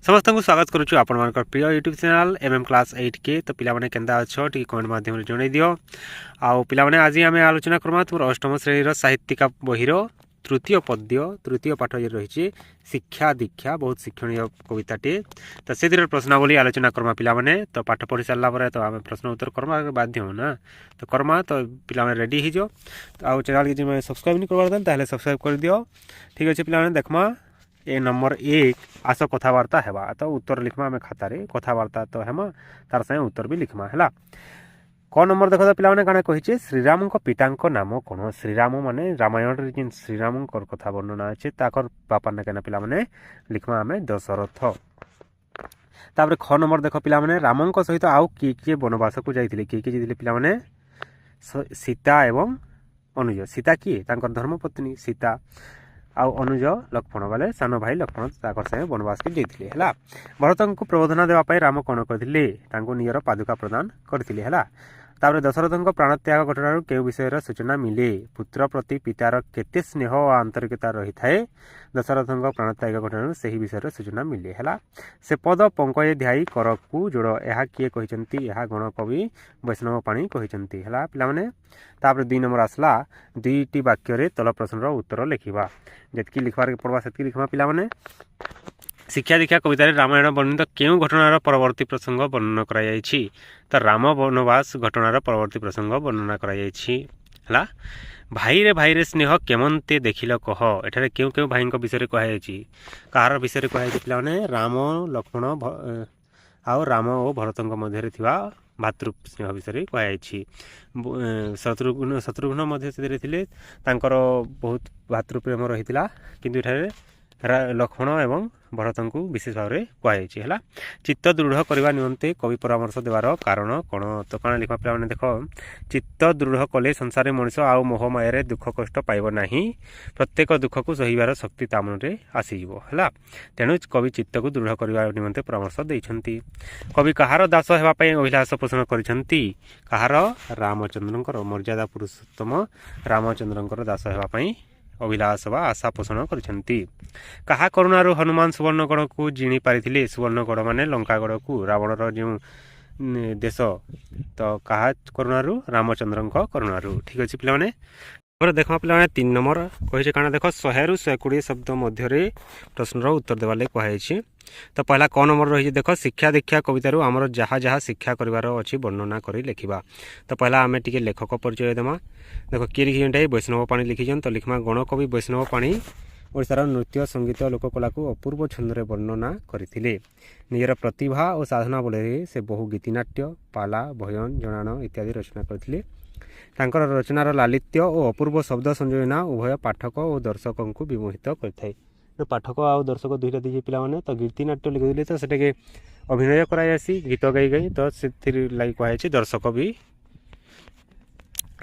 समस्त को स्वागत करुछु आपण मानकर प्रिय यूट्यूब चैनल एमएम क्लास 8 के। तो पिला माने केंदा अछो टी कमेंट माध्यम रे जणै दियो। आ पिला माने आज आमे आलोचना करमा तुमर अष्टम श्रेणी रो साहित्यिक बहिरो तृतीय पद्य तृतीय पाठ जे रहिछि शिक्षा दीक्षा बहुत शिक्षणीय कविताटी। तो से दिर प्रश्नावली आलोचना करमा पिला माने। तो पाठ पढ़ी सारला परे तो आमे प्रश्न उत्तर करमा बाध्य हो ना। तो करमा तो पिला माने रेडी हि जो। तो आ चैनल के जे सब्सक्राइब नि करबार दन ताले सब्सक्राइब कर दियो। ठीक अछि पिला माने देखमा ए नंबर 1 आस कथबार्ता हेबा। तो उत्तर लिखमा आम खातार कथबार्ता तो हेमा तार संगे उत्तर भी लिखमा है। क नंबर देख तो पिला काना कही श्रीराम पिता नाम कौन। श्रीराम माने रामायण जिन श्रीराम कथा वर्णना अच्छे ताकर बापा ना कहना पिला लिखमा आम दशरथ। तापर ख नंबर देख पिला राम सहित आउ किए वनवास को जाइए किए पिला सीता एवं अनुज। सीता किए धर्मपत्नी सीता आउ अनुज लक्ष्मण वाले सान भाई लक्ष्मण संगे वनवास के जाइए है। भरत को प्रबोधना देवाई राम कौन करते निजर पादुका प्रदान करते है। तापर दशरथ प्राणत्याग घटना के विषय सूचना मिले। पुत्र प्रति पितार केते स्नेह और आंतरिकता रही थाए दशरथ प्राणत्याग घटना से ही विषय सूचना मिले है। से पद पंकये ध्याई कर को जोड़ यह किए कहते गण कवि वैष्णव पाणी कहते है। पाने तापर 2 नंबर आसला 2टी वाक्य तल प्रश्नर उत्तर लिखा जितकी लिखबार पड़वा से लिखमा पिला। शिक्षा दीक्षा कवितार रामायण वर्णित केउं घटनार परवर्ती प्रसंग वर्णना कराଯାଇଛି। तो राम वनवास घटनार परवर्ती प्रसंग वर्णना कराଯାଇଛି है। भाई रे स्नेह केमंते देखिल कह। एठारे केउं केउं भाई विषय कहुछि कहार विषय कहुछि पिलाने राम लक्ष्मण आउ राम और भरत मध्य थिबा भातृ स्नेह विषय कहुछि। शत्रुघ्न मध्य से थिले तांकर बहुत भातृप्रेम रहितिला किंतु एठारे लक्ष्मण एवं भरत को विशेष भाव में कहुछि है। चित्त दृढ़ करने निमंते कवि परामर्श देवार कारण कौन। तो कौन लिखा पे देख चित्त दृढ़ कले संसार मनीष आउ मोह माया दुख कष्ट पाइब नहीं। प्रत्येक दुख को सहिबार शक्ति ता मन में आसीज है। तेणु कवि चित्त को दृढ़ करने निमंते परामर्श देइछंती। कवि कहार दास होगापी अभिलाष पोषण करिछंती कहार रामचंद्रंकर मर्यादा पुरुषोत्तम रामचंद्रंकर दास होगापी अभिलाष व आशा पोषण करछंती। कहा करुणारू हनुमान सुवर्णगढ़ को जिणी पारिथिले। सुवर्णगढ़ माने लंकागढ़ को रावणर जो देश तो कहा करुणारू रामचंद्रंक करुणारू। ठीक अच्छे पिलाने देखा पिला 3 नंबर कही काना देख 100 ରୁ 120 शब्द मध्य प्रश्नर उत्तर देवाले कहुछि। तो पहला क नंबर रही देख शिक्षा दीक्षा कवितारू आमर जहाँ जहाँ शिक्षा करार अच्छी वर्णना कर लिखा। तो पहला आम टे लेखक परिचय देमा। देख किए लिखिछन वैष्णव पाणी लिखिछन। तो लिखमा गण कवि वैष्णव पाणी ओडिशार नृत्य संगीत लोककला को अपूर्व छंदरे वर्णना करथिले। निजर प्रतिभा और साधना बल से बहु गीतिनाट्य पाला भजन जनाण इत्यादि रचना करथिले। तांकर रचनार लालित्य और अपूर्व शब्द संयोजना उभय पाठक और दर्शकों को विमोहित करथाय। तो पाठक आउ दर्शक दुईटा दीजिए पिलाने तो गीतिनाट्य लिखिले तो सेटाके अभिनय करासी गीत गाई गाई तो से लगी कहुछि दर्शक भी।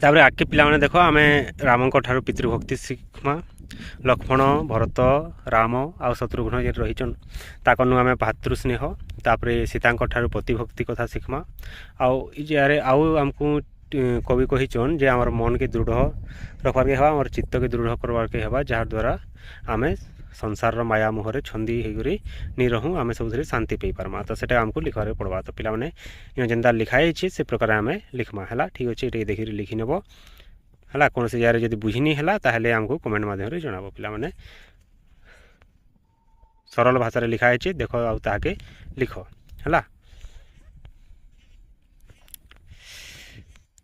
तापर आगे पिलाने देख आम राम ठारू पितृभक्ति शिखमा। लक्ष्मण भरत राम आउ शत्रुघ्न जे रहीचन ताकनु आम भातृ स्नेह। तापर सीता ठारू पतिभक्ति कथा शिखमा। आउ आउ आमको कवि कहीचन जे आमर मन के दृढ़ रखबार के हवा आमर चित्त के दृढ़ करवार के हवा जहाँ द्वारा आम संसार माया मुहर छंदी होकर नहीं रहूँ आम सब शांति पाई पार्मा। तो सेटा आमको लिखबार पड़वा। तो पिलाने जेनता लिखाई से प्रकार आम लिखमा है। ठीक अच्छे ये देखिए लिखि नेब है। कौन से जगह जब बुझीनी है ताहले आमको कमेंट माध्यम जनाब। पिलाने सरल भाषा लिखाई देख आउ ताके लिख है।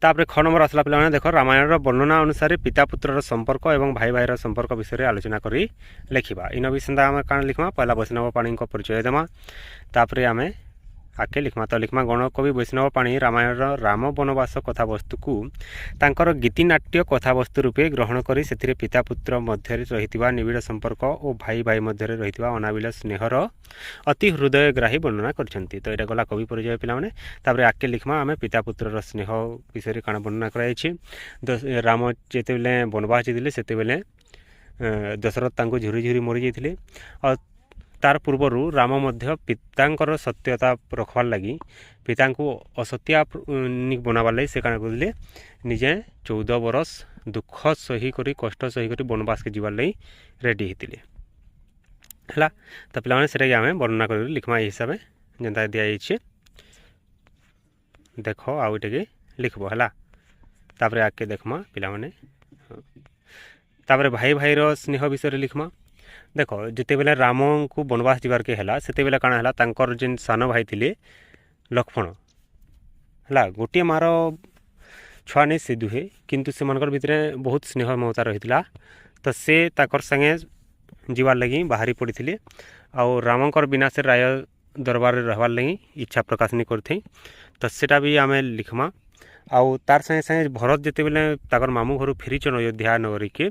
तापर ख नंबर आसला पिलाने देख रामायण वर्णना अनुसार पिता पुत्र संपर्क एवं भाई भाईर संपर्क विषय आलोचना करी लिखा। इन विषय आम कण लिखमा पहला वैष्णव पाणी परिचय देमा। तापर आम आगे लिखमा। तो लिखमा गण कवि वैष्णव पाणी रामायण राम वनवास कथा वस्तु को तांकर गीतिनाट्य कथा वस्तु रूपे ग्रहण करी सेथिरे पिता पुत्र मध्य रही निबिड़ संपर्क और भाई भाई मध्य रही अनाबिल स्नेहर अति हृदयग्राही वर्णना करछंती। तो यहाँ गला कवि परिचय पिलाने। तापर आगे लिखमा आम पिता पुत्र स्नेह विषय काण वर्णना कराई। राम जेतेबेले वनवास जाइए सेतेबेले दशरथ तांको झुरी झुरी मरी जाइए और तार पूर्वर राम मध्य पितांकर सत्यता रखबार लगी पिता को असत्या बनाबार लगी से काण करले निजे 14 बरस दुख सही करी कष्ट सही करी वनवास के जीवार लगी रेडी होते। है। तो पिलाने से आम वर्णना कर लिखमा हिसाब से जेनता दिखाई देख आउ ये लिखब है। तापर आगे देखमा पिलाने तापर भाई भाई स्नेह विषय लिखमा देख जिते बेले राम को वनवास जीवार के है से बेले काଣା है जेन सान भाई थे लक्ष्मण है गोटे मार छुआ नहीं से दुहे किंतु से मनकर भितर बहुत स्नेह ममता रही तो से ताकर संगे जीवार लगी बाहरी पड़ी आउ रामकर बिना से राय दरबार रहबार लगी इच्छा प्रकाश नहीं करते तो सेटा भी आम लिखमा आउ तार संगे संगे भरत जिते बेले ताकर मामू घर फेरीचन अयोध्या नगरी के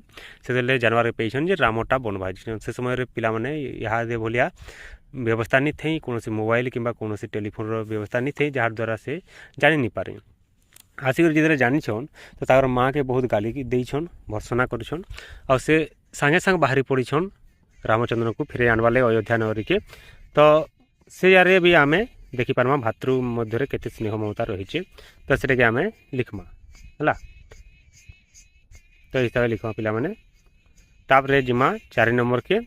से जानवर पाइछन जे रामटा बनवाई से समय पिला माने यहाँ भाया व्यवस्था नहीं थी कौन मोबाइल कि कौन टेलीफोन व्यवस्था नहीं थी जार द्वारा से जानी नहीं पारे आसिक जितने जानिछन तो ताकर माँ के बहुत गाली देछन भर्सना करछन और से सांगे सांग बाहरी पड़ीछन रामचंद्र को फेरे आनवा लगे अयोध्या नगरी के तो से यारे भी आम देखिपार्मा भातृ मध्य केते स्नेह ममता रही तो से आम लिखमा है। तो हिसाब से लिखमा पिला माने तापर जिमा 4 नंबर के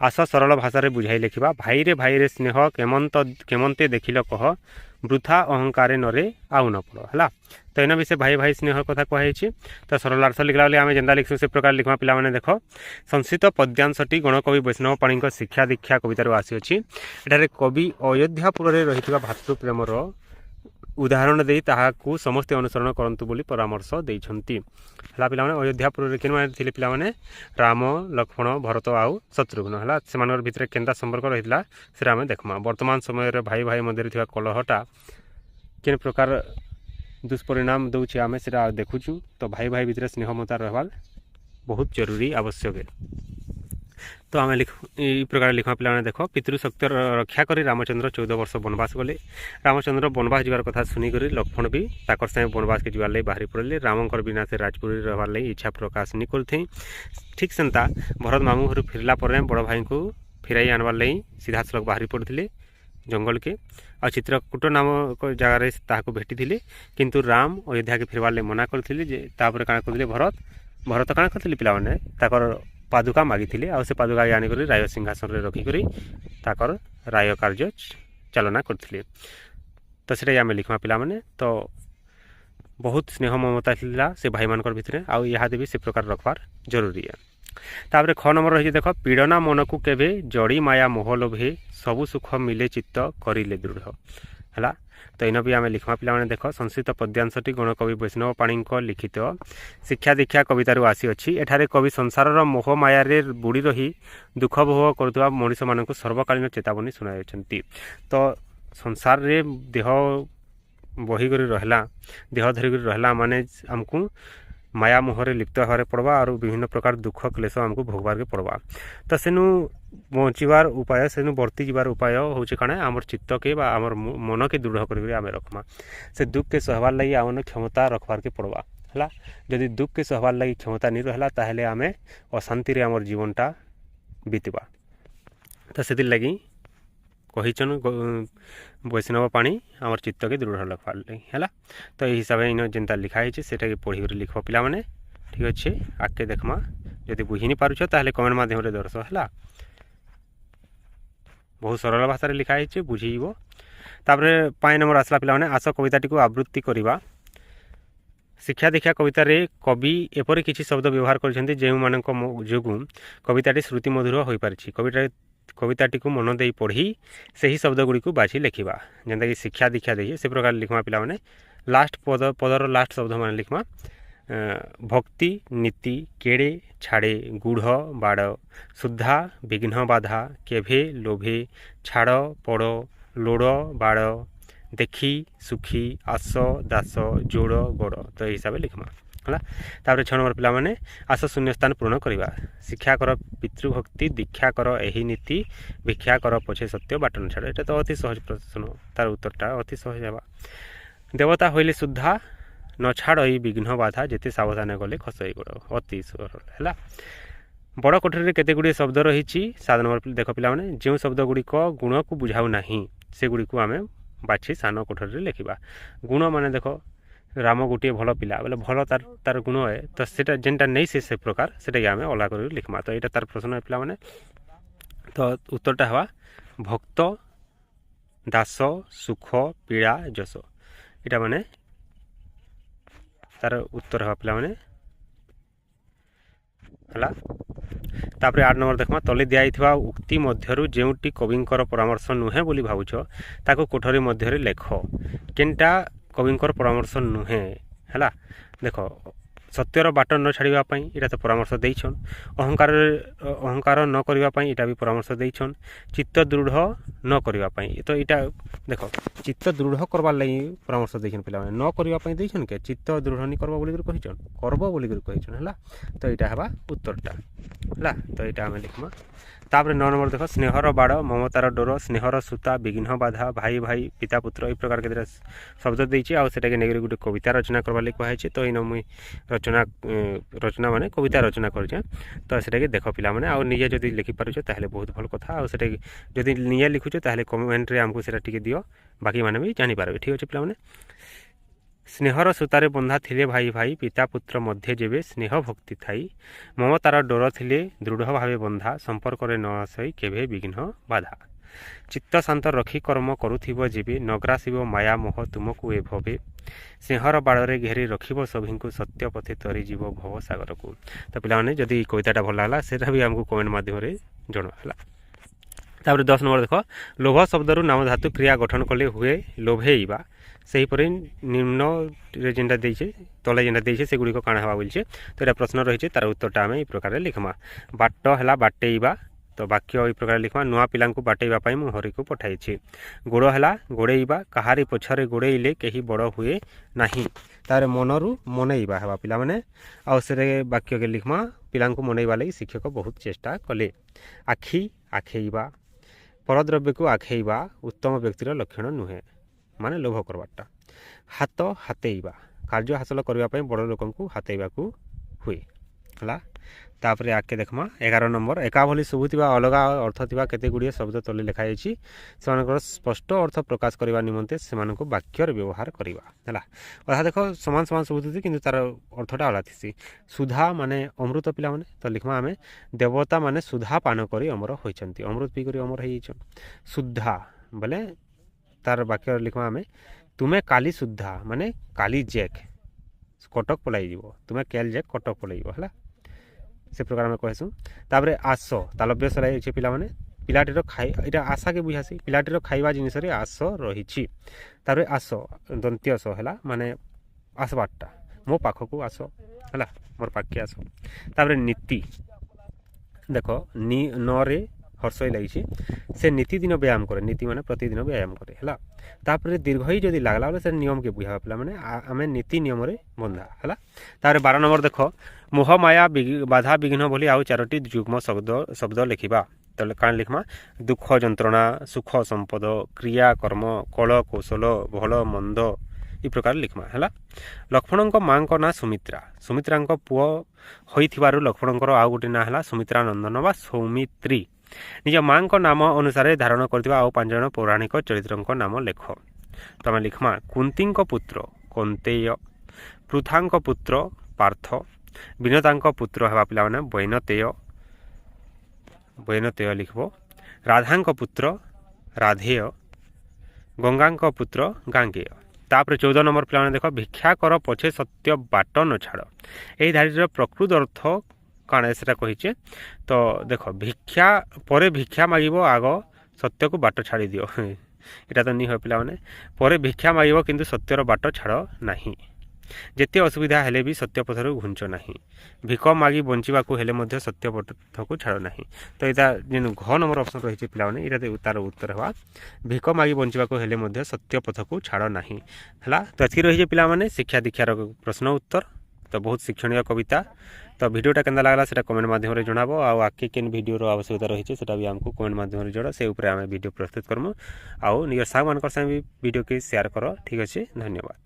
आस सरल भाषा बुझाई लिखा भाई रे स्नेह केमंते देखिल कह वृथा अहंकार नरे आउ न पड़ है। तो इन विषय भाई भाई स्नेह कथा कहुई तो सरल अर्थ लिखला बेले आम जेनता लिखु से प्रकार लिखमा पिला माने देख संस्कृत पद्यांशटी गणकवि वैष्णव पाणी शिक्षा दीक्षा कवितार आसी एठारे कवि अयोध्यापुर में रही भातृ प्रेमर उदाहरण दे ताहाकू समस्ते अनुसरण करंतु बोली परामर्श देइछंती हला पिला माने अयोध्यापुर रे केन माने थिले पिला माने राम लक्ष्मण भरत आउ शत्रुघ्न हला सेमानर भितरे केनता संपर्क रहितला से आमे देखमा वर्तमान समय रे भाई भाई मध्य थिबा कलहटा केन प्रकार दुष्परिणाम दउछि आमे सेरा देखुछु तो भाई भाई भितरे स्नेह ममता रहबार बहुत जरूरी आवश्यक है। तो आम इ प्रकार लिखा पिला देख पितृशक्ति रक्षा करी रामचंद्र 14 वर्ष वनवास गले रामचंद्र वनवास जीवार कथा सुनिक लक्ष्मण भी ताकर संगे वनवास के जीवार बाहरी पड़े रामकर बिना से राजपुरी रहबार इच्छा प्रकाश नहीं करते ठीक सेन्ता भरत मामू घर फिरला बड़ भाई को फिराई आनबार लगी सीधा सड़क बाहरी पड़ते जंगल के आ चित्रकूट नामक जगार ताको भेटी किंतु राम अयोध्या के फिरबार मना करते काण करते भरत काण करते पिला माने ताकर पादुका मागिथिले आ से पादुका आनिक राय सिंहासन रे रखिक ताकर राय कार्य चालना करथिले तो से आम लिखमा पिला माने तो बहुत स्नेह ममता थिला से भाई मानकर भितरे आ इहादे भी से प्रकार रखबार जरूरी है। तापर ख नंबर रही देख पीड़ना मन को केबे जड़ी माया मोह लोभे सबु सुख मिले चित्त करिले दृढ़ है। तो इन भी आम लिखमा पिला माने देख संस्कृत पद्यांशटी गणकवि वैष्णव पाणी लिखित शिक्षा दीक्षा कवितार आसी अच्छी एठारे कवि संसार मोह माया रे बुड़ी रही दुख भोग करुवा मनीष मानक सर्वकालीन चेतावनी सुनाई। तो संसार रे देह बहीक रहा देह धरिक रहा माने आमको माया मोहरे लिप्त होबार पड़वा और विभिन्न प्रकार दुख क्लेश आमको भोगवार के पड़वा तो सेनु बचार उपाय सेनु वर्ती जीवार उपाय हूँ कण आम चित्त के आमर मन के दृढ़ कर आम रखमा से दुख के सहबार लगी आम क्षमता रखबार के पड़वा है। जदि दुख के सहबार लगी क्षमता नहीं रहा ताहले आम अशांति रे आमर जीवनटा बीतवा तो से लगी कहीचन वैष्णव पाणी आमर चित्त के दृढ़ रखबार लगी है। तो यही हिसाब से इन जेनता लिखाई से पढ़ी लिख पिला माने ठीक अच्छे आगे देखमा जदि बुझी नहीं पारुछ ताहले कमेंट माध्यम दर्श है बहुत सरल भाषा लिखाई बुझीब। तापर 5 नंबर आसला पिला माने आस कविताटी को आवृत्ति करवा शिक्षा दीक्षा कवितार कवि एपरी किसी शब्द व्यवहार कर जो कविताटी श्रुति मधुर हो पारिछि कविताटी को मन दे पढ़ी से ही शब्द गुड़ी को बाछि लिखा जेनता कि शिक्षा दीक्षा देखिए से प्रकार लिखमा पिला माने लास्ट पदर लास्ट शब्द मान लिखमा भक्ति नीति केड़े छाड़े गुढ़ बाड़ शुद्धा विघ्न बाधा केभे लोभे छाड़ पड़ लोड़ बाड़ देखी सुखी आस दास जोड़ गोड़ तो यही हिसाब से लिखमा है। तापर 6 नंबर पिला माने आस शून्य स्थान पूर्ण करवा शिक्षा कर पितृभक्ति दीक्षा कर यही नीति भिक्षा कर पछे सत्य बाटन छाड़ एटा तो अति सहज प्रश्न तार उत्तरटा अति सहज है। देवता होइले शुद्धा न छाड़ विघ्न बाधा जेते सावधान गले खसई गोड़ अति सरल है। बड़ कोठरी केते गुडी शब्द रही 7 नंबर देख पिला माने जो शब्द गुड़िक गुण को बुझाऊ नहीं से गुड़िक आम बाछि सान कोठरी लिखा गुण माने देख राम गोटे भल पिला बोले भल तार गुण है तो सेटा जेनटा नहीं से प्रकार से आम अलग कर लिखमा तो यहाँ तार प्रश्न है पिला माने तो उत्तरटा हवा भक्त दास सुख पीड़ा जस इटा माने तार उत्तर हवा पिला माने हला। तापर 8 नंबर देखमा तले दिया उक्ति मध्यरु जेउटी कविंकर परामर्श नुहे बोली भावुछ ताको कोठरी मध्यरे लेख केनटा कविंकर परामर्श नुहे हला। देखो सत्यर बाट न छाड़ा इटा तो परामर्श देछन अहंकार न करने इटा भी परामर्श देछन चित्त दृढ़ न करने तो इटा देख चित्त दृढ़ करवार लगी परामर्श देछन पिला न करने देछन के चित्त दृढ़ नहीं करबो बोली कहिछन करबो बोली कहिछन हला। तो इटा हवा उत्तरटा हला। तो इटा हमें लिखमा। तापर 9 नंबर देख स्नेहर बाड़ ममतार डोर स्नेहर सूता विघ्न बाधा भाई भाई पिता पुत्र ये प्रकार के शब्द देछि आ सेटा के नेगरी गुटे कविता रचना करबा लागि कहै छै। तो इन मुई रचना माने कविता रचना करछे। तो सेटा के देख पिला माने आ निजे जदी लिखि पारुछ ताहले बहुत भल कथा आ सेटा जदी निजे लिखुछ ताहले कमेंट रे हमको सेटा टिके दियो बाकी माने भी जानि पारबे। ठीक अछि पिला माने स्नेहर सूतारे बंधा थिले भाई भाई पिता पुत्र मध्य जेबे स्नेह भक्ति थाई ममतार डोर थिले दृढ़ भावे बंधा संपर्क न आसई केभे विघ्न बाधा चित्त शांत रखी कर्म करुथिब जेबे नग्रासिब माया मोह तुमको ए भवे सिंहर बाड़े घेरी रखिब सभी को सत्य पथे तरी जीव भव सागर को। तो पिलाने जदि कविताटा भल लागला सेटा भी हमको कमेंट माध्यम जणाला। तापर 10 नंबर देख लोभ शब्दरु नाम धातु क्रिया गठन कले हुए लोभेइबा सेहीपरि निम्न जेनटा देइछे तले जेनटा देइछे सेगुडी को काना हवा बोलछे। तो एटा प्रश्न रहिछे तार उत्तरटा आमे ए प्रकार लिखमा बाट हला बाटेइबा तो वाक्य ए प्रकार लिखमा नुआ पिलांकु बाटेइबा पई मु हरि को पठाइछि गोड़ हला गोड़ेइबा कहारी पछरे गोड़ेइले केही बड़ हुए नाही तारे मनरु मनेइबा हवा पिला माने आ सेरे वाक्य के लिखमा पिलांकु मनेइबा लागि शिक्षक बहुत चेष्टा कले आखि आखेइबा परद्रव्य को आखेइबा उत्तम व्यक्तिर लक्षण नुहे माने लोभ करवाटा हाथ हातेइबा कार्य हासिल करने बड़ लोक हातेइबा को हुए हला। तापर आके देखमा 11 नंबर एका भली शुभुथिबा अलग अर्थ थिबा केते गुडिये शब्द तले लिखा जायछि सेमानकर स्पष्ट अर्थ प्रकाश करबा निमंते सेमानको वाक्यर व्यवहार करबा हला। अथा देखो समान समान शुभुथि किंतु तार अर्थटा अलग थिसी सुधा माने अमृत पिला माने तो लिखमा हमें देवता माने सुधा पान करी अमर होइछंती अमृत पी करी अमर होइछन सुधा बोले तार वाक्य लिखमा हमें तुमे काली सुधा माने काली जैक कटक पलाई जीवो तुमे केल जैक कटक पलाई हला से प्रकार में कहसु। तापरे आस तालव्य सलाई छै पिला माने पिलाटीर खाई इटा आशा के बुझासी पिलाटीर खाइबा जिनिस रे आस रहिछि तापरे आस दंत्य स हला माने आसबाटा मो पाखकु आस हला मोर पाखे आस। तापरे नीति देखो नी न रे हर्षय लगी से नीति दिन व्यायाम करे नीति माने प्रतिदिन व्यायाम करे हला। तापरे दीर्घ ही जदि लागला बोले से नियम के बुझा पिला माने आमे नीति नियम रे बंधा हला। तारे 12 नंबर देखो मोह माया बाधा विघ्न बोली आउ 4टी युग्म शब्द लिखिबा तो कान लिखमा दुख जंत्रणा सुख संपद क्रिया कर्म कल कौशल भल मंद ई प्रकार लिखमा हला। लक्ष्मणଙ୍କ मांको ना सुमित्रा सुमित्राଙ୍କ पुओ होइथिबारु लक्ष्मणଙ୍କର आउ गोटे ना हला सुमित्रा नंदन बा सौमित्री निज मां नाम अनुसार धारण करथिबा आउ 5 जण पौराणिक चरित्रଙ୍କ नाम लेख। तो आम लिखमा कुंती पुत्र कौंतेय पृथा पुत्र पार्थ विनता पुत्र हेबा पिला माने वैनतेय लिखबो राधा पुत्र राधेय गंगा पुत्र गांगेय। तापर 14 नंबर पिला माने देखो भिक्षा कर पछे सत्य बाट न छाड़ एही धारीर प्रकृत अर्थ काण सेटा कहिचे। तो देखो भिक्षा परे भिक्षा मागिबो आग सत्य को बाट छाड़ी दियो इटा तो नहीं हो पिला माने परे भिक्षा मागिबो किंतु सत्यर बाट छाड़ नाही जेते असुविधा हेले भी सत्य पथरु घुंच नाही भिक मागी बंचिबा को हेले मध्य सत्य पथ को छाड़ नाही। तो इता जेन घ नंबर ऑप्शन रहिचे पिला माने इटा तार उत्तर हवा भिक मागी बंचिबा को हेले मध्य सत्य पथ को छाड़ नाही हला। तो एथि रहिचे पिला माने शिक्षा दीक्षार प्रश्न उत्तर तो बहुत शिक्षणीय कविता। तो वीडियोटा केंदा लागला सेटा कमेंट माध्यम रे जणाबो आ आके केन वीडियो रो आवश्यकता रहिचे सेटा भी हमको कमेंट माध्यम रे जणा से ऊपर आमे वीडियो प्रस्तुत करमु आ नियर साग मानकर संग भी वीडियो के शेयर करो। ठीक अछि धन्यवाद।